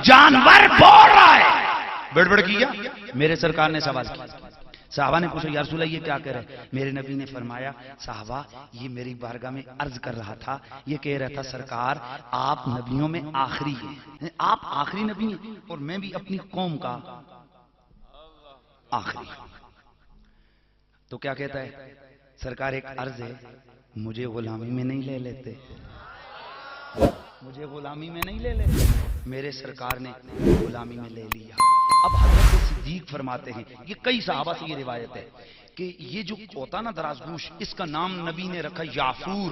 جانور بول رہا ہے، بڑبڑ کیا۔ میرے سرکار نے سوال کیا، صحابہ نے پوچھا یا رسول اللہ یہ کیا کہہ رہے ہیں؟ میرے نبی نے فرمایا صحابہ یہ میری بارگاہ میں عرض کر رہا تھا، یہ کہہ رہا تھا سرکار آپ نبیوں میں آخری ہیں، آپ آخری نبی ہیں اور میں بھی اپنی قوم کا آخری ہوں۔ تو کیا کہتا ہے سرکار؟ ایک عرض ہے، مجھے غلامی میں نہیں لے لیتے، مجھے غلامی میں نہیں لے لیتے۔ میرے سرکار نے غلامی میں لے لیا۔ اب حضرت صدیق فرماتے ہیں، یہ کئی صحابہ سے یہ روایت ہے کہ یہ جو ہوتا نا دراز گوش، اس کا نام نبی نے رکھا یافور۔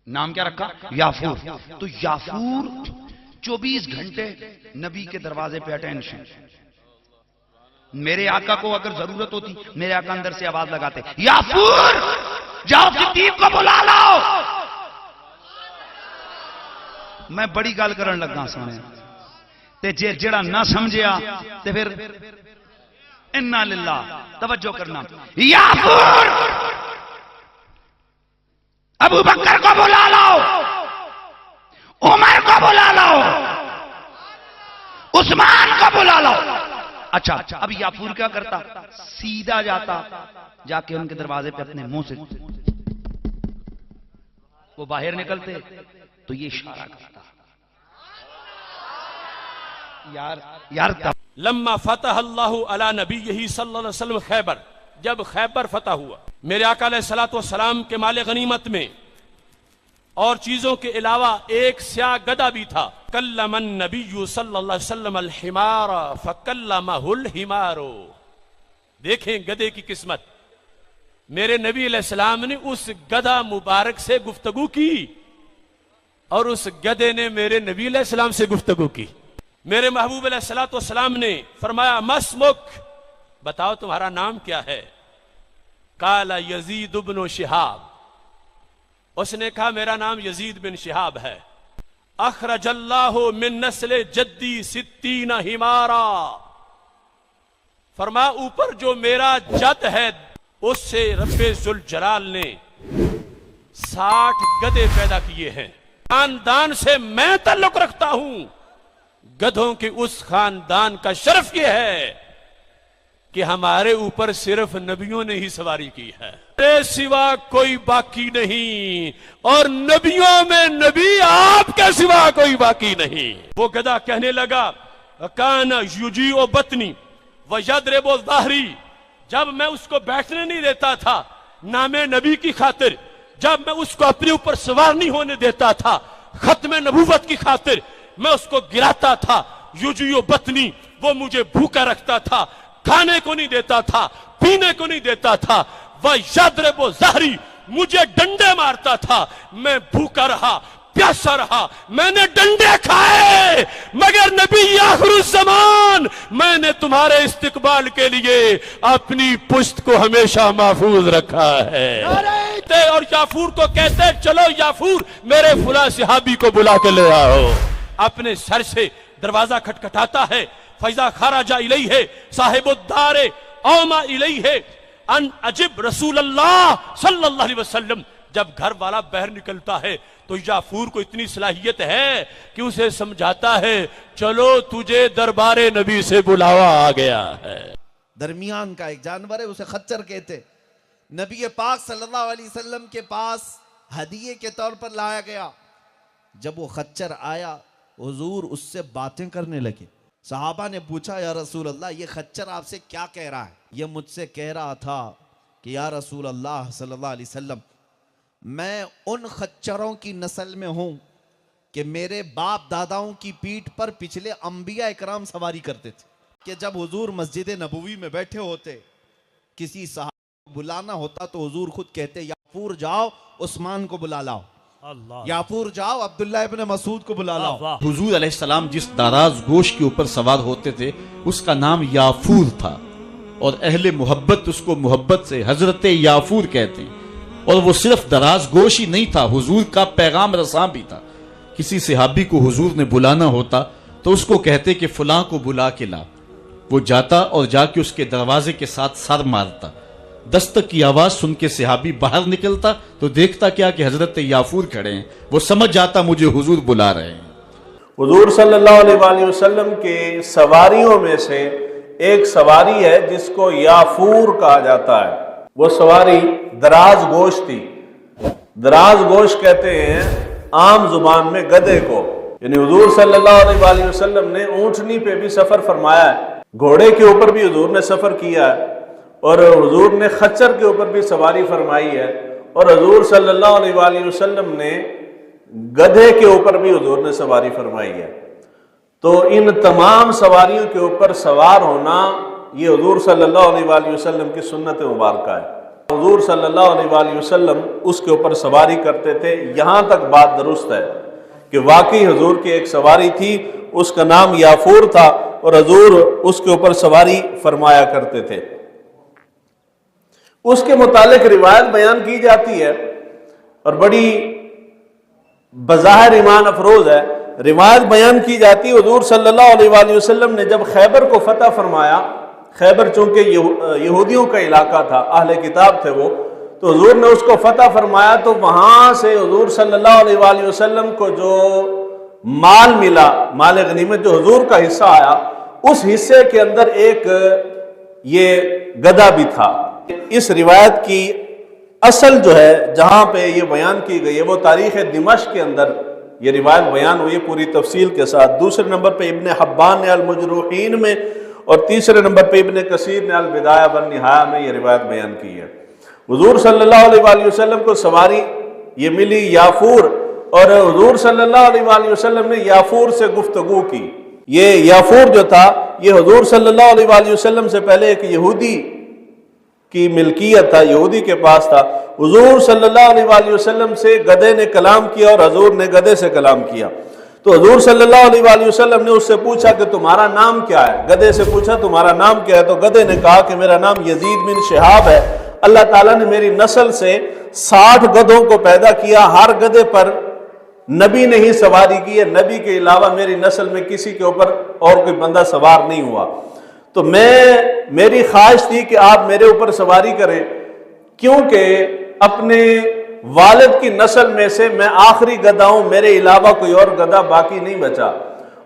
نام کیا رکھا؟ یافور۔ تو یافور 24 گھنٹے نبی کے دروازے پہ اٹینشن۔ میرے آقا کو اگر ضرورت ہوتی میرے آقا اندر سے آواز لگاتے یافور جاؤ صدیق کو بلا لاؤ۔ میں بڑی گل کرن لگا سونے تے جڑا نہ سمجھیا تے پھر انا للہ توجہ کرنا۔ یافور ابو بکر کو بلا لاؤ، عمر کو بلا لاؤ، عثمان کو بلا لاؤ۔ اچھا اب یافور کیا کرتا؟ سیدھا جاتا، جا کے ان کے دروازے پہ اپنے منہ سے وہ باہر نکلتے تو یہ اشارہ کرتا یار لما فتح اللہ علی نبیہ صلی اللہ علیہ وسلم خیبر، جب خیبر فتح ہوا میرے آقا علیہ السلام کے مال غنیمت میں اور چیزوں کے علاوہ ایک سیاہ گدھا بھی تھا۔ کلم النبی صلی اللہ علیہ وسلم الحمار فکلمہ الحمار۔ دیکھیں گدھے کی قسمت، میرے نبی علیہ السلام نے اس گدھا مبارک سے گفتگو کی اور اس گدھے نے میرے نبی علیہ السلام سے گفتگو کی۔ میرے محبوب علیہ السلام نے فرمایا مسمک، بتاؤ تمہارا نام کیا ہے؟ قال یزید بن شہاب، اس نے کہا میرا نام یزید بن شہاب ہے۔ اخرج اللہ من نسل جدی 60 حمارا، فرمایا اوپر جو میرا جد ہے اس سے رب ذوالجلال نے 60 گدھے پیدا کیے ہیں۔ خاندان سے میں تعلق رکھتا ہوں، گدھوں کے اس خاندان کا شرف یہ ہے کہ ہمارے اوپر صرف نبیوں نے ہی سواری کی ہے، میرے سوا کوئی باقی نہیں، اور نبیوں میں نبی آپ کے سوا کوئی باقی نہیں۔ وہ گدھا کہنے لگا کان یجیع بطنی ویضرب ظہری، جب میں اس کو بیٹھنے نہیں دیتا تھا نام نبی کی خاطر، جب میں اس کو اپنے اوپر سوار نہیں ہونے دیتا تھا ختم نبوت کی خاطر، میں اس کو گراتا تھا۔ یجیع بطنی، وہ مجھے بھوکا رکھتا تھا، کھانے کو نہیں دیتا تھا، پینے کو نہیں دیتا تھا۔ وَيَضْرِبُ ظَهْرِي، مجھے ڈنڈے مارتا تھا، میں بھوکا رہا، پیاسا رہا، میں نے ڈنڈے کھائے، مگر نبی آخر الزمان میں نے تمہارے استقبال کے لیے اپنی پشت کو ہمیشہ محفوظ رکھا ہے۔ اور یافور کو کہتے چلو یافور میرے فلاں صحابی کو بلا کے لے آؤ۔ اپنے سر سے دروازہ کھٹکھٹاتا ہے، فَإِذَا خَرَجَ إِلَيْهِ صاحب الدار اوما إِلَيْهِ ان اجب رسول اللہ صلی اللہ علیہ وسلم۔ جب گھر والا باہر نکلتا ہے تو یافور کو اتنی صلاحیت ہے کہ اسے سمجھاتا ہے چلو تجھے دربار نبی سے بلاوا آ گیا ہے۔ درمیان کا ایک جانور ہے، اسے خچر کہتے، نبی پاک صلی اللہ علیہ وسلم کے پاس ہدیے کے طور پر لایا گیا۔ جب وہ خچر آیا حضور اس سے باتیں کرنے لگے۔ صحابہ نے پوچھا یا رسول اللہ یہ خچر آپ سے کیا کہہ رہا ہے؟ یہ مجھ سے کہہ رہا تھا کہ یا رسول اللہ صلی اللہ علیہ وسلم میں ان خچروں کی نسل میں ہوں کہ میرے باپ داداؤں کی پیٹھ پر پچھلے انبیاء اکرام سواری کرتے تھے، کہ جب حضور مسجد نبوی میں بیٹھے ہوتے کسی صحابہ کو بلانا ہوتا تو حضور خود کہتے یافور جاؤ عثمان کو بلا لاؤ، یافور جاؤ عبداللہ ابن مسعود کو بلا لاؤ۔ حضور علیہ السلام جس دراز گوش کے اوپر سوار ہوتے تھے اس کا نام یافور تھا، اور اہل محبت اس کو محبت سے حضرت یافور کہتے ہیں۔ اور وہ صرف دراز گوش ہی نہیں تھا، حضور کا پیغام رساں بھی تھا۔ کسی صحابی کو حضور نے بلانا ہوتا تو اس کو کہتے کہ فلاں کو بلا کے لا، وہ جاتا اور جا کے اس کے دروازے کے ساتھ سر مارتا، دستک کی آواز سن کے صحابی باہر نکلتا تو دیکھتا کیا کہ حضرت یافور کھڑے ہیں، وہ سمجھ جاتا مجھے حضور بلا رہے ہیں۔ حضور صلی اللہ علیہ وآلہ وسلم کے سواریوں میں سے ایک سواری ہے جس کو یافور کہا جاتا ہے. وہ سواری دراز گوش تھی. دراز گوش کہتے ہیں عام زبان میں گدھے کو. یعنی حضور صلی اللہ علیہ وآلہ وسلم نے اونٹنی پہ بھی سفر فرمایا ہے, گھوڑے کے اوپر بھی حضور نے سفر کیا ہے, اور حضور نے خچر کے اوپر بھی سواری فرمائی ہے, اور حضور صلی اللہ علیہ وآلہ وسلم نے گدھے کے اوپر بھی حضور نے سواری فرمائی ہے. تو ان تمام سواریوں کے اوپر سوار ہونا یہ حضور صلی اللہ علیہ وآلہ وسلم کی سنت مبارکہ ہے. حضور صلی اللہ علیہ وآلہ وسلم اس کے اوپر سواری کرتے تھے. یہاں تک بات درست ہے کہ واقعی حضور کی ایک سواری تھی, اس کا نام یافور تھا, اور حضور اس کے اوپر سواری فرمایا کرتے تھے. اس کے متعلق روایت بیان کی جاتی ہے اور بڑی بظاہر ایمان افروز ہے. روایت بیان کی جاتی ہے حضور صلی اللہ علیہ وآلہ وسلم نے جب خیبر کو فتح فرمایا, خیبر چونکہ یہودیوں کا علاقہ تھا, اہل کتاب تھے وہ, تو حضور نے اس کو فتح فرمایا. تو وہاں سے حضور صلی اللہ علیہ وآلہ وسلم کو جو مال ملا, مال غنیمت جو حضور کا حصہ آیا, اس حصے کے اندر ایک یہ گدھا بھی تھا. اس روایت کی اصل جو ہے جہاں پہ یہ بیان کی گئی ہے وہ تاریخ دمشق کے اندر یہ روایت بیان ہوئی پوری تفصیل کے ساتھ. دوسرے نمبر پہ ابن حبان نے المجروحین میں, اور تیسرے نمبر پہ ابن کثیر نے البدایہ والنہایہ میں یہ روایت بیان کی ہے. حضور صلی اللہ علیہ وآلہ وسلم کو سواری یہ ملی یافور, اور حضور صلی اللہ علیہ وآلہ وسلم نے یافور سے گفتگو کی. یہ یافور جو تھا یہ حضور صلی اللہ علیہ وآلہ وسلم سے پہلے ایک یہودی کی ملکیت تھا, یہودی کے پاس تھا. حضور صلی اللہ علیہ وآلہ وسلم سے گدھے نے کلام کیا اور حضور نے گدھے سے کلام کیا. تو حضور صلی اللہ علیہ وآلہ وسلم نے اس سے پوچھا کہ تمہارا نام کیا ہے. گدھے سے پوچھا تمہارا نام کیا ہے, تو گدھے نے کہا کہ میرا نام یزید بن شہاب ہے. اللہ تعالیٰ نے میری نسل سے 60 گدھوں کو پیدا کیا, ہر گدھے پر نبی نے ہی سواری کی ہے, نبی کے علاوہ میری نسل میں کسی کے اوپر اور کوئی بندہ سوار نہیں ہوا. تو میری خواہش تھی کہ آپ میرے اوپر سواری کریں, کیونکہ اپنے والد کی نسل میں سے میں آخری گدھا ہوں, میرے علاوہ کوئی اور گدھا باقی نہیں بچا,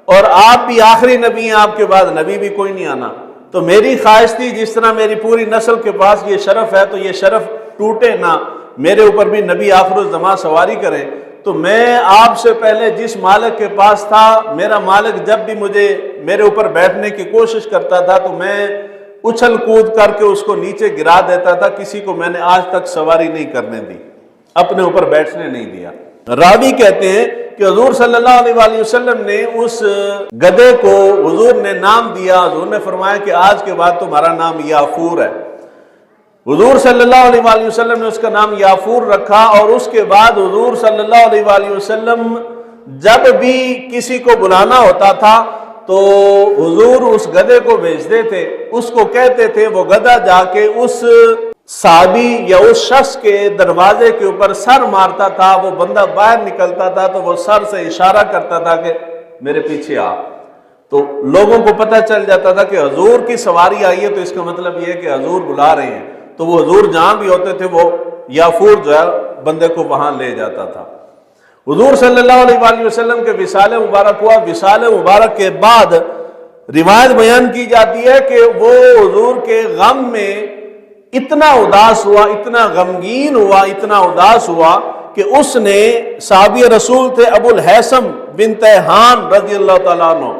اور آپ بھی آخری نبی ہیں, آپ کے بعد نبی بھی کوئی نہیں آنا. تو میری خواہش تھی جس طرح میری پوری نسل کے پاس یہ شرف ہے تو یہ شرف ٹوٹے نہ, میرے اوپر بھی نبی آخر الزمان سواری کریں. تو میں آپ سے پہلے جس مالک کے پاس تھا, میرا مالک جب بھی مجھے میرے اوپر بیٹھنے کی کوشش کرتا تھا تو میں اچھل کود کر کے اس کو نیچے گرا دیتا تھا. کسی کو میں نے آج تک سواری نہیں کرنے دی, اپنے اوپر بیٹھنے نہیں دیا. راوی کہتے ہیں کہ حضور صلی اللہ علیہ وآلہ وسلم نے اس گدھے کو حضور نے نام دیا. حضور نے فرمایا کہ آج کے بعد تمہارا نام یافور ہے. حضور صلی اللہ علیہ وآلہ وسلم نے اس کا نام یافور رکھا, اور اس کے بعد حضور صلی اللہ علیہ وآلہ وسلم جب بھی کسی کو بلانا ہوتا تھا تو حضور اس گدھے کو بھیجتے تھے, اس کو کہتے تھے وہ گدھا جا کے اس صحابی یا اس شخص کے دروازے کے اوپر سر مارتا تھا, وہ بندہ باہر نکلتا تھا تو وہ سر سے اشارہ کرتا تھا کہ میرے پیچھے آ. تو لوگوں کو پتہ چل جاتا تھا کہ حضور کی سواری آئی ہے, تو اس کا مطلب یہ ہے کہ حضور بلا رہے ہیں. تو وہ حضور جہاں بھی ہوتے تھے وہ یافور جو ہے بندے کو وہاں لے جاتا تھا. حضور صلی اللہ علیہ وآلہ وسلم کے وصال مبارک ہوا. وصال مبارک کے بعد روایت بیان کی جاتی ہے کہ وہ حضور کے غم میں اتنا اداس ہوا, اتنا غمگین ہوا, اتنا اداس ہوا کہ اس نے صحابی رسول تھے ابو الحیثم بن تیہان رضی اللہ تعالیٰ عنہ,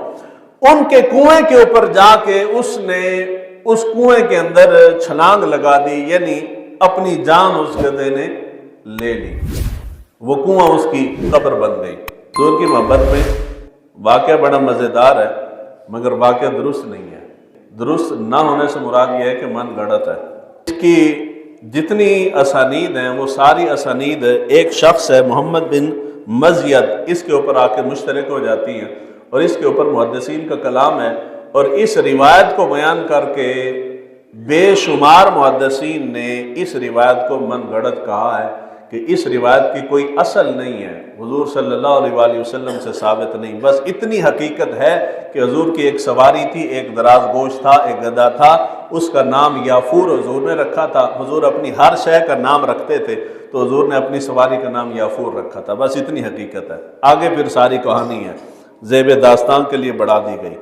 ان کے کنویں کے اوپر جا کے اس نے اس کنویں کے اندر چھلانگ لگا دی, یعنی اپنی جان اس گدھے نے لے لی. وہ کنواں اس کی قبر بن گئی. حضور کی محبت میں واقعہ بڑا مزیدار ہے مگر واقعہ درست نہیں ہے. درست نہ ہونے سے مراد یہ ہے کہ من گھڑت ہے. اس کی جتنی اسانید ہیں وہ ساری اسانید ایک شخص ہے محمد بن مزید, اس کے اوپر آ کے مشترک ہو جاتی ہیں, اور اس کے اوپر محدثین کا کلام ہے. اور اس روایت کو بیان کر کے بے شمار محدثین نے اس روایت کو من گھڑت کہا ہے کہ اس روایت کی کوئی اصل نہیں ہے, حضور صلی اللہ علیہ وآلہ وسلم سے ثابت نہیں. بس اتنی حقیقت ہے کہ حضور کی ایک سواری تھی, ایک دراز گوش تھا, ایک گدھا تھا, اس کا نام یافور حضور نے رکھا تھا. حضور اپنی ہر شے کا نام رکھتے تھے, تو حضور نے اپنی سواری کا نام یافور رکھا تھا. بس اتنی حقیقت ہے, آگے پھر ساری کہانی ہے. زیب داستان کے لیے بڑھا دی گئی۔